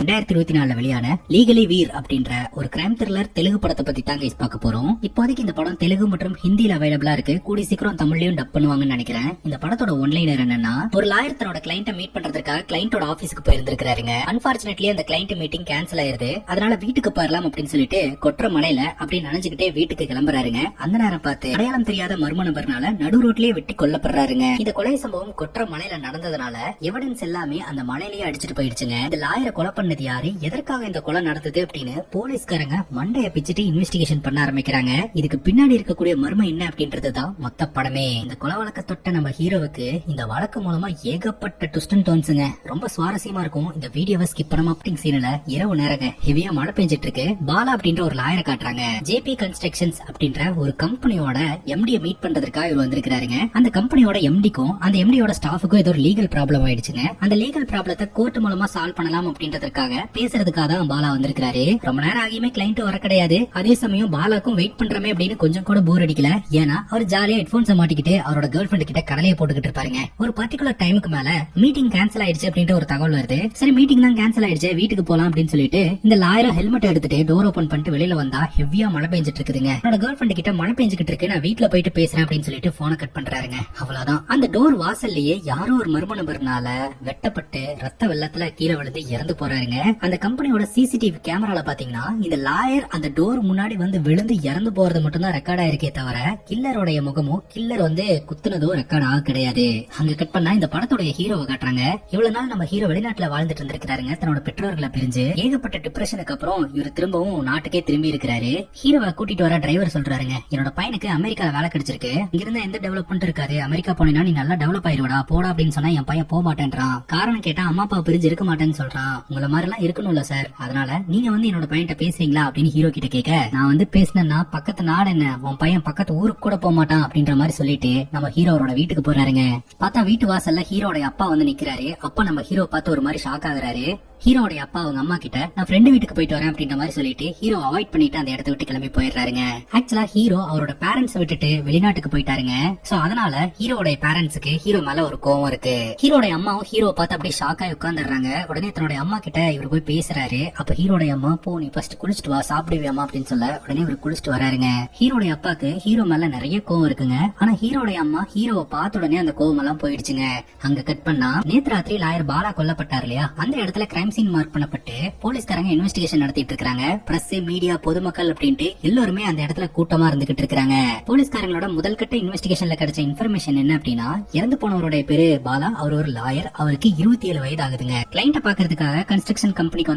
2024 வெளியான லீகலி வீர் அப்படின்ற ஒரு கிரைம் த்ரில்லர் தெலுங்கு படத்தை பத்தி தாங்க பார்க்க போறோம். இப்போதைக்கு இந்த படம் தெலுங்கு மற்றும் ஹிந்தியில அவைலபிளா இருக்கு. கூடி சீக்கிரம் தமிழ்லயும் டப் பண்ணுவாங்கன்னு நினைக்கிறேன். இந்த படத்தோட ஒன்லைனர் என்னன்னா, ஒரு லாயர் தன்னோட கிளைண்ட்டை மீட் பண்றதுக்காக கிளைண்டோட ஆபீஸ்க்கு போயிருந்திருக்காருங்க. அன்பார்ச்சுனேட்லி அந்த கிளைண்ட் மீட்டிங் கேன்சல் ஆயிருது. அதனால வீட்டுக்கு போயிடலாம் அப்படின்னு சொல்லிட்டு கொற்ற மலையில அப்படி நினைச்சுக்கிட்டே வீட்டுக்கு கிளம்புறாருங்க. அந்த நேரம் பார்த்து அடையாளம் தெரியாத மர்ம நபர்னால நடு ரோட்லயே வெட்டி கொல்லப்படுறாருங்க. இந்த கொலை சம்பவம் கொற்ற மலையில நடந்ததுனால எவிடன்ஸ் எல்லாமே அந்த மலையிலேயே அடிச்சிட்டு போயிடுச்சுங்க. இந்த லாயரை கொலை பண்ணது யாரு, எதற்காக இந்த கொலை நடந்தது அப்படின்னு போலீஸ்காரங்க மண்டைய பிச்சுட்டு இன்வெஸ்டிகேஷன் பண்ண ஆரம்பிக்கிறாங்க. இதுக்கு பின்னாடி இருக்கக்கூடிய மர்மம் என்ன அப்படின்றதுதான் மொத்த படமே. இந்த கொலை வழக்க தொட்ட நம்ம ஹீரோவுக்கு இந்த வழக்கு மூலமா ஏகப்பட்ட ட்விஸ்ட் அண்ட் டர்ன்ஸ்ங்க. ரொம்ப சுவாரஸ்யமா இருக்கும். இந்த வீடியோவை ஸ்கிப் பண்ணாம அப்படிங்க சீன்ல இரவு நேரங்க ஹெவியா மழை பெஞ்சிட்டு இருக்கு. பாலா அப்படின்ற ஒரு லாயரை காட்டுறாங்க. ஜேபி கன்ஸ்ட்ரக்ஷன்ஸ் அப்படின்ற ஒரு கம்பெனியோட எம்டியை மீட் பண்றதுக்காக இவர் வந்திருக்காருங்க. அந்த கம்பெனியோட எம்டிக்கும் அந்த எம்டியோட ஸ்டாஃபுக்கும் ஏதோ ஒரு லீகல் ப்ராப்ளம் ஆயிடுச்சுங்க. அந்த லீகல் ப்ராப்ளத்தை கோர்ட் மூலமா சால்வ் பண்ணலாம் அப்படின்றதுக்காக பேசுறதுக்காக தான் பாலா வந்திருக்காரு. ரொம்ப நேரம் ஆகியுமே கிளைண்ட் வர கிடையாது. அதே சமயம் பாலாக்கும் வெயிட் பண்றமே அப்படின்னு கொஞ்சம் கூட போர் அடிக்கல. ஏன்னா அவர் ஜாலியா ஹெட்போன்ஸ் மாட்டிக்கிட்டு அவரோட கேர்ள் ஃபிரெண்ட் கிட்ட கடலையை போட்டுக்கிட்டு இருப்பாருங்க. ஒரு பர்டிகுலர் டைமுக்கு மேல மீட்டிங் கேன்சல் ஆயிடுச்சு அப்படின்ற ஒரு தகவல் வருது. சரி மீட்டிங் தான் கேன்சல் ஆயிடுச்சு, வீட்டுக்கு போலாம் அப்படின்னு சொல்லிட்டு இந்த லாயர் ஹெல்மெட் எடுத்துட்டு டோர் ஓபன் பண்ணிட்டு வெளியில வந்தா ஹெவியா மழை பெஞ்சிட்டு இருக்குதுங்க. என்னோட கேர்ள் ஃபிரெண்ட் கிட்ட மழை பெஞ்சுக்கிட்டு இருக்கு, நான் வீட்டுல போயிட்டு பேசுறேன் அப்படின்னு சொல்லிட்டு போனை கட் பண்றாருங்க. அவ்வளவுதான். அந்த டோர் வாசல்லையே யாரோ ஒரு மர்ம நபர்னால வெட்டப்பட்டு ரத்த வெள்ளத்துல கீழே விழுந்து இறந்து போறாருங்க. அந்த கம்பெனியோட சிசிடிவி கேமரால பாத்தீங்கன்னா இந்த லாயர் அந்த டோர் முன்னாடி வந்து விழுந்து இறந்து போறது மட்டும் தான் ரெக்கார்ட் ஆயிருக்கே தவிர கில்லரோட முகமோ கில்லர் வந்து குத்துனதோ ரெக்கார்ட் ஆக கிடையாது. அங்க கட் பண்ணா இந்த படத்தோட ஹீரோவை காட்டுறாங்க. இவ்வளவு நாள் நம்ம ஹீரோ வெளிநாட்டுல வாழ்ந்துட்டு இருந்திருக்காருங்க. தன்னோட பெற்றோர்களை பிரிஞ்சு ஏகப்பட்ட டிப்ரெஷனுக்கு அப்புறம் இவர் திரும்பவும் நாட்டுக்கே திரும்பி இருக்கிறாரு. ஹீரோவை கூட்டிட்டு வர டிரைவர் சொல்றாருங்க, என்னோட பையனுக்கு அமெரிக்கால வேலை கிடைச்சிருக்கு, இங்க இருந்தா எந்த டெவலப்மெண்ட் இருக்காது, அமெரிக்கா போனா நீ நல்லா டெவலப் ஆயிருவடா போடா அப்படின்னு சொன்னா என் பையன் போக மாட்டேன்றான். காரணம் கேட்டா அம்மா அப்பா பிரிஞ்சு இருக்க மாட்டேன்னு சொல்றான். உங்களை மாதிரி எல்லாம் இருக்கணும்ல சார், அதனால நீங்க வந்து என்னோட பையன்கிட்ட பேசுறீங்களா அப்படின்னு ஹீரோ கிட்ட கேட்க, நான் வந்து பேசினேன்னா பக்கத்து நாடு என்ன, உன் பையன் பக்கத்து ஊருக்கு கூட போக மாட்டான் அப்படின்ற மாதிரி சொல்லிட்டு நம்ம ஹீரோவோட வீட்டுக்கு போறாருங்க. பார்த்தா வீட்டு வாசல்ல ஹீரோட அப்பா வந்து நிக்கிறாரு. அப்பா நம்ம ஹீரோ பார்த்து ஒரு மாதிரி ஷாக் ஆகுறாரு. ஹீரோடைய அப்பா அவங்க அம்மா கிட்ட நான் ஃப்ரெண்டு வீட்டுக்கு போயிட்டு வரேன் அப்படின்ற மாதிரி சொல்லிட்டு ஹீரோ அவாய்ட் பண்ணிட்டு அந்த இடத்த விட்டு கிளம்பி போயிடுறாருங்க. ஆக்சுவலா ஹீரோ அவரோட பேரண்ட்ஸ் விட்டுட்டு வெளிநாட்டுக்கு போயிட்டாருங்க. சோ அதனால ஹீரோட பேரண்ட்ஸுக்கு ஹீரோ மேல ஒரு கோவம் இருக்கு. ஹீரோட அம்மாவும் ஹீரோ பார்த்து அப்படியே ஷாக் ஆகி உட்காந்துடுறாங்க. உடனே தன்னோட அம்மா கிட்ட இவர் போய் பேசுறாரு. அப்ப ஹீரோட அம்மா, போ நீ ஃபர்ஸ்ட் குளிச்சுட்டு வா, சாப்பிடுவியாமா அப்படின்னு சொல்ல உடனே இவர் குளிச்சுட்டு வராருங்க. ஹீரோட அப்பாக்கு ஹீரோ மேல நிறைய கோவம் இருக்குங்க. ஆனா ஹீரோட அம்மா ஹீரோவை பார்த்த உடனே அந்த கோவம் எல்லாம் போயிடுச்சுங்க. அங்க கட் பண்ணா நேத்து ராத்திரி லாயர் பாலா கொல்லப்பட்டார் இல்லையா, அந்த இடத்துல கிரைம் சீன் மார்க் பண்ணப்பட்டு போலீஸ்காரங்க இன்வெஸ்டிகேஷன் நடத்திட்டு இருக்காங்க. பிரஸ், மீடியா, பொதுமக்கள் அப்படின்ட்டு எல்லாருமே அந்த இடத்துல கூட்டமா இருந்துகிட்டு இருக்காங்க. போலீஸ்காரங்களோட முதல் கட்ட இன்வெஸ்டிகேஷன்ல கிடைச்ச இன்ஃபர்மேஷன் என்ன அப்படின்னா, இறந்து போனவருடைய பேரு பாலா, அவர் ஒரு லாயர், அவருக்கு 27 வயது ஆகுதுங்க. கிளைண்ட பாக்குறதுக்காக கன்ஸ்ட்ரக்ஷன் கம்பெனிக்கு